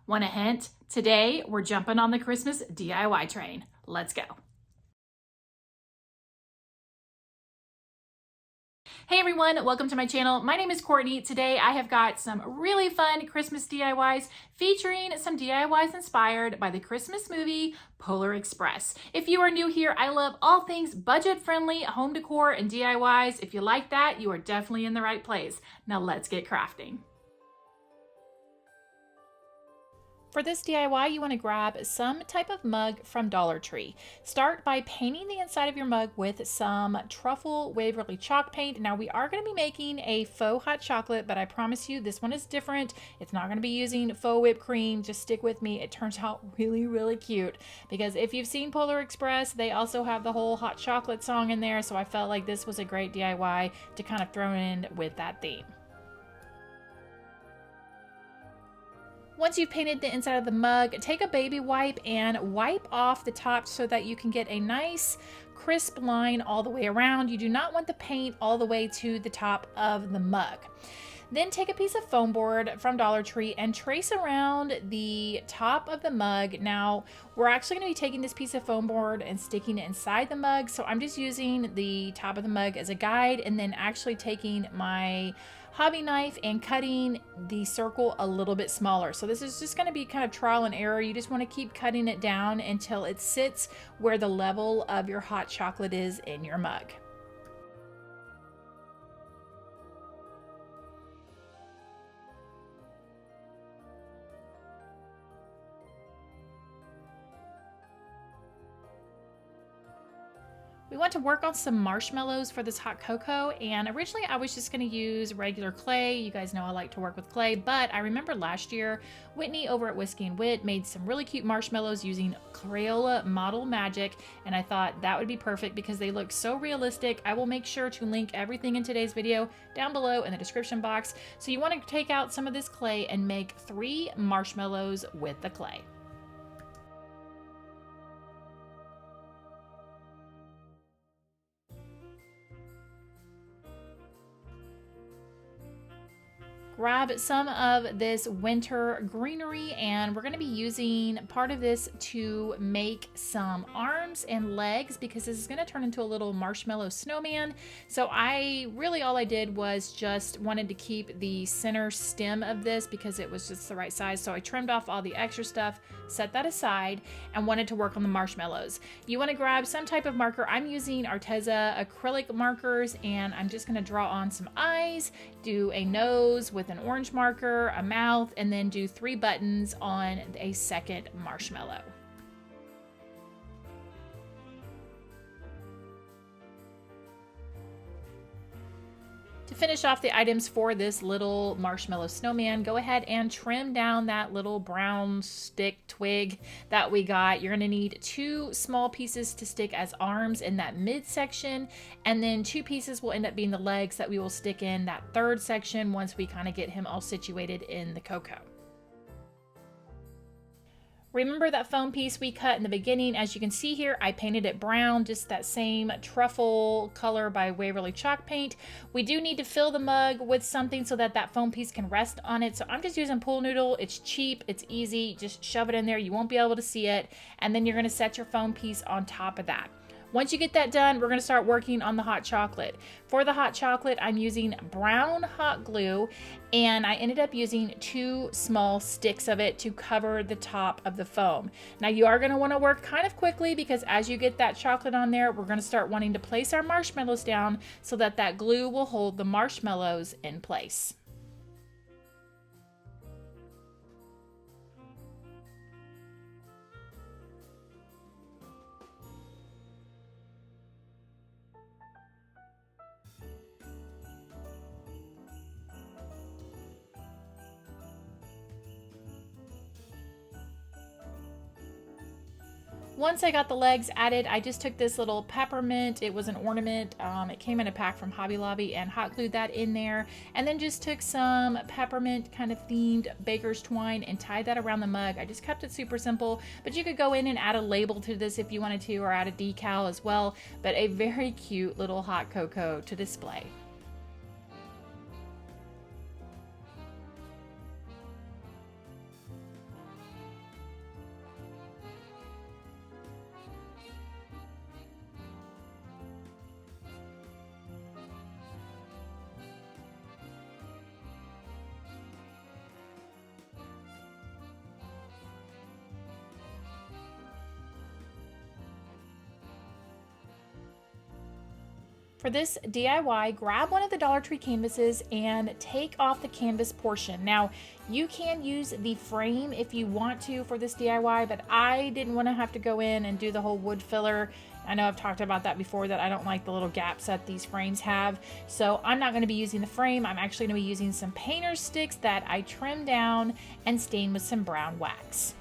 Want a hint? Today, we're jumping on the Christmas DIY train. Let's go. Hey everyone, welcome to my channel. My name is Courtney. Today I have got some really fun Christmas DIYs featuring some DIYs inspired by the Christmas movie Polar Express. If you are new here, I love all things budget-friendly home decor and DIYs. If you like that, you are definitely in the right place. Now let's get crafting. For this DIY, you want to grab some type of mug from Dollar Tree. Start by painting the inside of your mug with some truffle Waverly chalk paint. Now we are going to be making a faux hot chocolate, but I promise you this one is different. It's not going to be using faux whipped cream. Just stick with me. It turns out really cute, because if you've seen Polar Express, they also have the whole hot chocolate song in there. So I felt like this was a great DIY to kind of throw in with that theme. Once you've painted the inside of the mug, take a baby wipe and wipe off the top so that you can get a nice crisp line all the way around. You do not want the paint all the way to the top of the mug. Then take a piece of foam board from Dollar Tree and trace around the top of the mug. Now, we're actually going to be taking this piece of foam board and sticking it inside the mug. So I'm just using the top of the mug as a guide, and then actually taking my hobby knife and cutting the circle a little bit smaller. So this is just going to be kind of trial and error. You just want to keep cutting it down until it sits where the level of your hot chocolate is in your mug. We want to work on some marshmallows for this hot cocoa, and originally I was just going to use regular clay. You guys know I like to work with clay, but I remember last year Whitney over at Whiskey and Wit made some really cute marshmallows using Crayola Model Magic, and I thought that would be perfect because they look so realistic. I will make sure to link everything in today's video down below in the description box. So you want to take out some of this clay and make 3 marshmallows with the clay. Grab some of this winter greenery, and we're going to be using part of this to make some arms and legs, because this is going to turn into a little marshmallow snowman. So all I did was just wanted to keep the center stem of this because it was just the right size. So I trimmed off all the extra stuff, set that aside, and wanted to work on the marshmallows. You want to grab some type of marker. I'm using Arteza acrylic markers, and I'm just going to draw on some eyes, do a nose with an orange marker, a mouth, and then do 3 buttons on a second marshmallow. To finish off the items for this little marshmallow snowman, go ahead and trim down that little brown stick twig that we got. You're going to need 2 small pieces to stick as arms in that midsection, and then 2 pieces will end up being the legs that we will stick in that third section once we kind of get him all situated in the cocoa. Remember that foam piece we cut in the beginning? As you can see here, I painted it brown, just that same truffle color by Waverly chalk paint. We do need to fill the mug with something so that that foam piece can rest on it. So I'm just using pool noodle. It's cheap, it's easy, just shove it in there. You won't be able to see it. And then you're gonna set your foam piece on top of that. Once you get that done, we're going to start working on the hot chocolate. For the hot chocolate, I'm using brown hot glue, and I ended up using 2 small sticks of it to cover the top of the foam. Now you are going to want to work kind of quickly, because as you get that chocolate on there, we're going to start wanting to place our marshmallows down so that that glue will hold the marshmallows in place. Once I got the legs added, I just took this little peppermint. It was an ornament. It came in a pack from Hobby Lobby, and hot glued that in there. And then just took some peppermint kind of themed baker's twine and tied that around the mug. I just kept it super simple, but you could go in and add a label to this if you wanted to, or add a decal as well. But a very cute little hot cocoa to display. For this DIY, grab one of the Dollar Tree canvases and take off the canvas portion. Now, you can use the frame if you want to for this DIY, but I didn't want to have to go in and do the whole wood filler. I know I've talked about that before, that I don't like the little gaps that these frames have. So I'm not going to be using the frame. I'm actually going to be using some painter's sticks that I trimmed down and stained with some brown wax.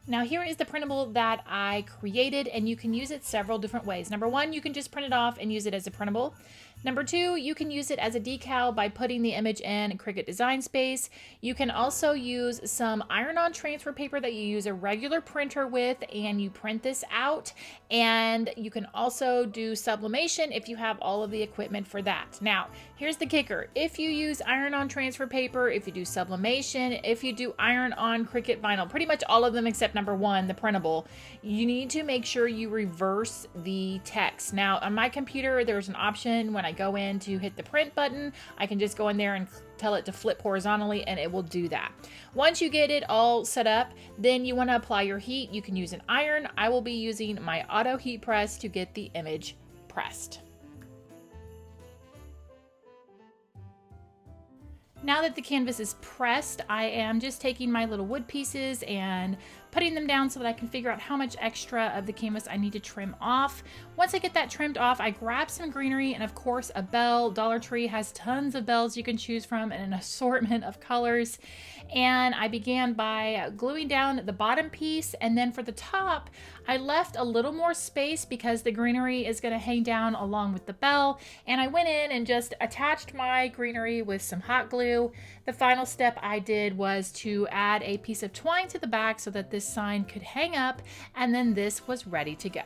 Now here is the printable that I created, and you can use it several different ways. Number one, you can just print it off and use it as a printable. Number two, you can use it as a decal by putting the image in Cricut Design Space. You can also use some iron-on transfer paper that you use a regular printer with, and you print this out. And you can also do sublimation if you have all of the equipment for that. Now, here's the kicker. If you use iron-on transfer paper, if you do sublimation, if you do iron-on Cricut vinyl, pretty much all of them except number one, the printable, you need to make sure you reverse the text. Now, on my computer, there's an option when I go in to hit the print button, I can just go in there and tell it to flip horizontally and it will do that. Once you get it all set up, then you want to apply your heat. You can use an iron. I will be using my auto heat press to get the image pressed. Now that the canvas is pressed, I am just taking my little wood pieces and putting them down so that I can figure out how much extra of the canvas I need to trim off. Once I get that trimmed off, I grab some greenery and of course a bell. Dollar Tree has tons of bells you can choose from and an assortment of colors. And I began by gluing down the bottom piece, and then for the top, I left a little more space because the greenery is going to hang down along with the bell. And I went in and just attached my greenery with some hot glue. The final step I did was to add a piece of twine to the back so that this sign could hang up, and then this was ready to go.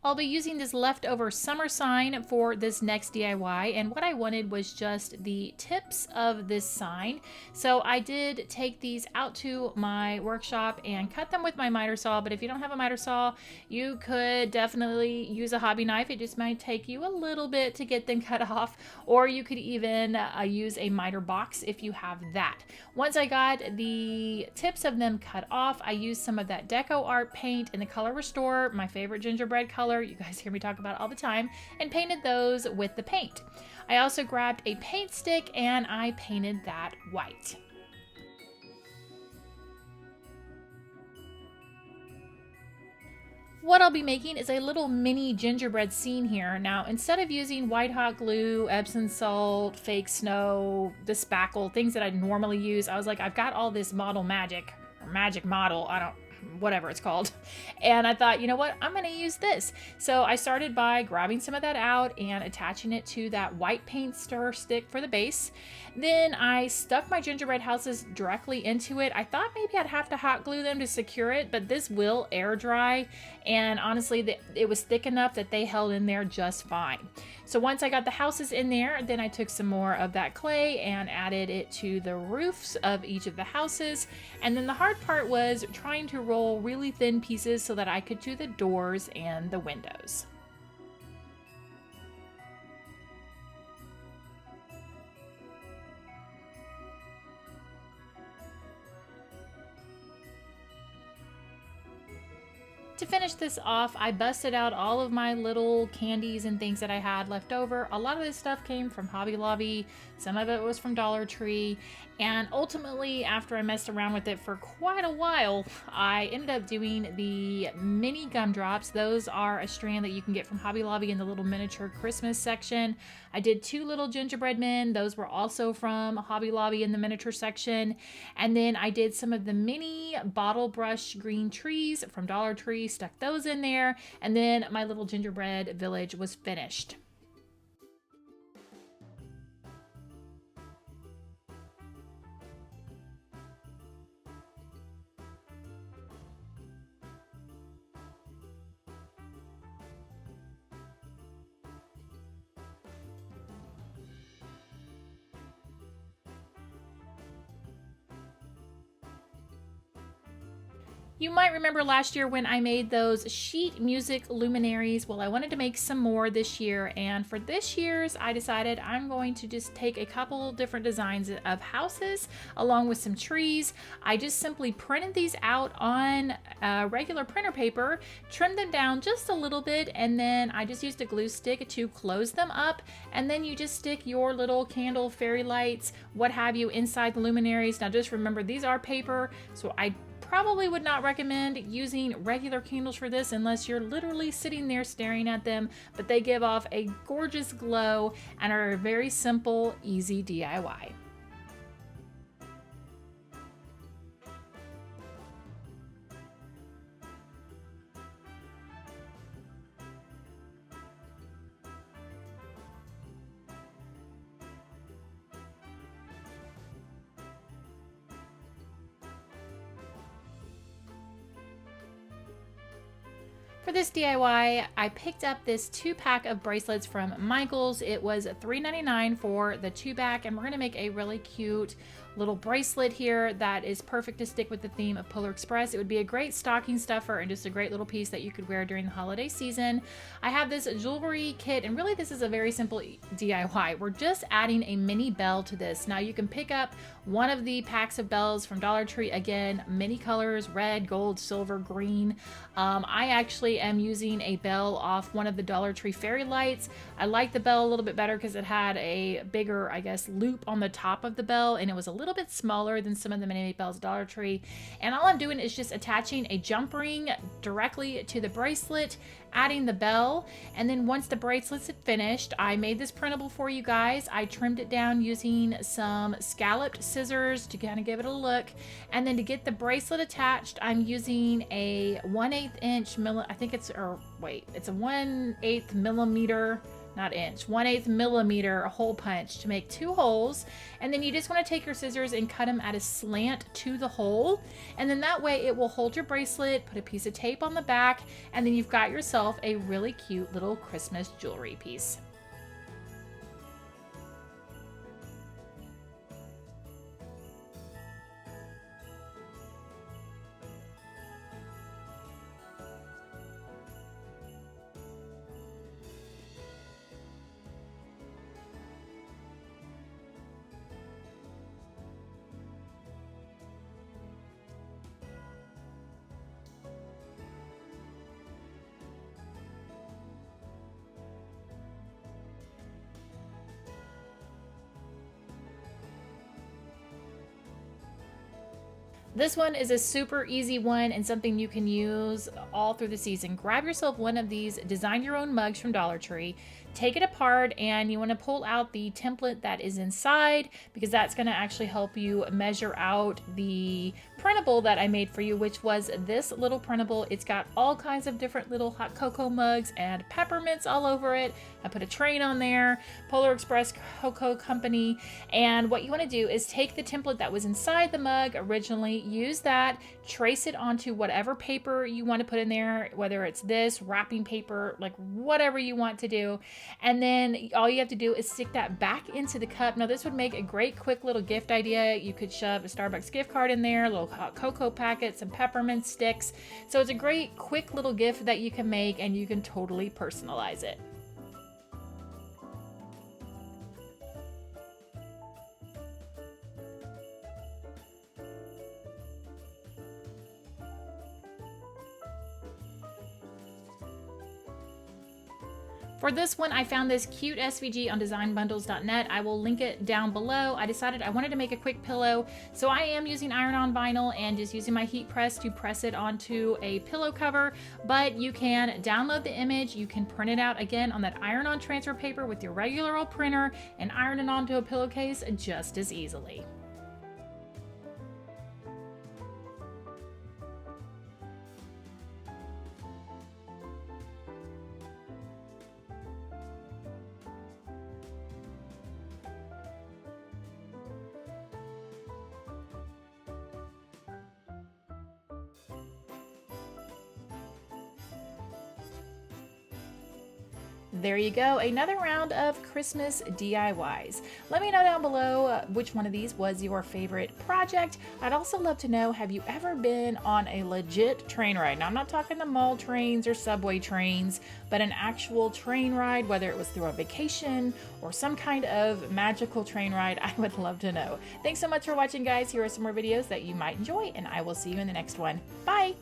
I'll be using this leftover summer sign for this next DIY, and what I wanted was just the tips of this sign. So I did take these out to my workshop and cut them with my miter saw, but if you don't have a miter saw, you could definitely use a hobby knife. It just might take you a little bit to get them cut off, or you could even use a miter box if you have that. Once I got the tips of them cut off, I used some of that Deco Art paint in the color Restore, my favorite gingerbread color. You guys hear me talk about it all the time, and painted those with the paint. I also grabbed a paint stick and I painted that white. What I'll be making is a little mini gingerbread scene here. Now, instead of using white hot glue, Epsom salt, fake snow, the spackle, things that I normally use, I was like, I've got all this model magic, or magic model, whatever it's called. And I thought, you know what, I'm going to use this. So I started by grabbing some of that out and attaching it to that white paint stir stick for the base. Then I stuck my gingerbread houses directly into it. I thought maybe I'd have to hot glue them to secure it, but this will air dry. And honestly, it was thick enough that they held in there just fine. So once I got the houses in there, then I took some more of that clay and added it to the roofs of each of the houses. And then the hard part was trying to roll really thin pieces so that I could do the doors and the windows. To finish this off, I busted out all of my little candies and things that I had left over. A lot of this stuff came from Hobby Lobby, some of it was from Dollar Tree, and ultimately, after I messed around with it for quite a while, I ended up doing the mini gumdrops. Those are a strand that you can get from Hobby Lobby in the little miniature Christmas section. I did 2 little gingerbread men. Those were also from Hobby Lobby in the miniature section. And then I did some of the mini bottle brush green trees from Dollar Tree, stuck those in there, and then my little gingerbread village was finished. You might remember last year when I made those sheet music luminaries. Well, I wanted to make some more this year, and for this year's, I decided I'm going to just take a couple different designs of houses along with some trees. I just simply printed these out on regular printer paper, trimmed them down just a little bit, and then I just used a glue stick to close them up, and then you just stick your little candle, fairy lights, what have you, inside the luminaries. Now just remember, these are paper, so I probably would not recommend using regular candles for this unless you're literally sitting there staring at them, but they give off a gorgeous glow and are a very simple, easy DIY. For this DIY, I picked up this 2-pack of bracelets from Michael's. It was $3.99 for the 2-pack, and we're going to make a really cute little bracelet here that is perfect to stick with the theme of Polar Express. It would be a great stocking stuffer and just a great little piece that you could wear during the holiday season. I have this jewelry kit, and really this is a very simple DIY. We're just adding a mini bell to this. Now you can pick up one of the packs of bells from Dollar Tree. Again, many colors: red, gold, silver, green. I actually am using a bell off one of the Dollar Tree fairy lights. I like the bell a little bit better because it had a bigger, I guess, loop on the top of the bell, and it was a little bit smaller than some of the mini bells at Dollar Tree. And all I'm doing is just attaching a jump ring directly to the bracelet, adding the bell, and then once the bracelet's finished, I made this printable for you guys. I trimmed it down using some scalloped scissors to kind of give it a look, and then to get the bracelet attached, I'm using a 1/8 inch I think it's, or wait, it's a 1/8 millimeter, not inch, 1/8 millimeter hole punch to make 2 holes. And then you just want to take your scissors and cut them at a slant to the hole, and then that way it will hold your bracelet. Put a piece of tape on the back, and then you've got yourself a really cute little Christmas jewelry piece. This one is a super easy one and something you can use all through the season. Grab yourself one of these design your own mugs from Dollar Tree. Take it apart, and you want to pull out the template that is inside, because that's going to actually help you measure out the printable that I made for you, which was this little printable. It's got all kinds of different little hot cocoa mugs and peppermints all over it. I put a train on there, Polar Express Cocoa Company. And what you want to do is take the template that was inside the mug originally, use that, trace it onto whatever paper you want to put in there, whether it's this, wrapping paper, like whatever you want to do. And then all you have to do is stick that back into the cup. Now this would make a great quick little gift idea. You could shove a Starbucks gift card in there, a little hot cocoa packet, some peppermint sticks. So it's a great quick little gift that you can make, and you can totally personalize it. For this one, I found this cute SVG on designbundles.net. I will link it down below. I decided I wanted to make a quick pillow, so I am using iron-on vinyl and just using my heat press to press it onto a pillow cover, but you can download the image, you can print it out again on that iron-on transfer paper with your regular old printer and iron it onto a pillowcase just as easily. There you go, another round of Christmas DIYs. Let me know down below which one of these was your favorite project. I'd also love to know, have you ever been on a legit train ride? Now, I'm not talking the mall trains or subway trains, but an actual train ride, whether it was through a vacation or some kind of magical train ride. I would love to know. Thanks so much for watching, guys. Here are some more videos that you might enjoy, and I will see you in the next one. Bye!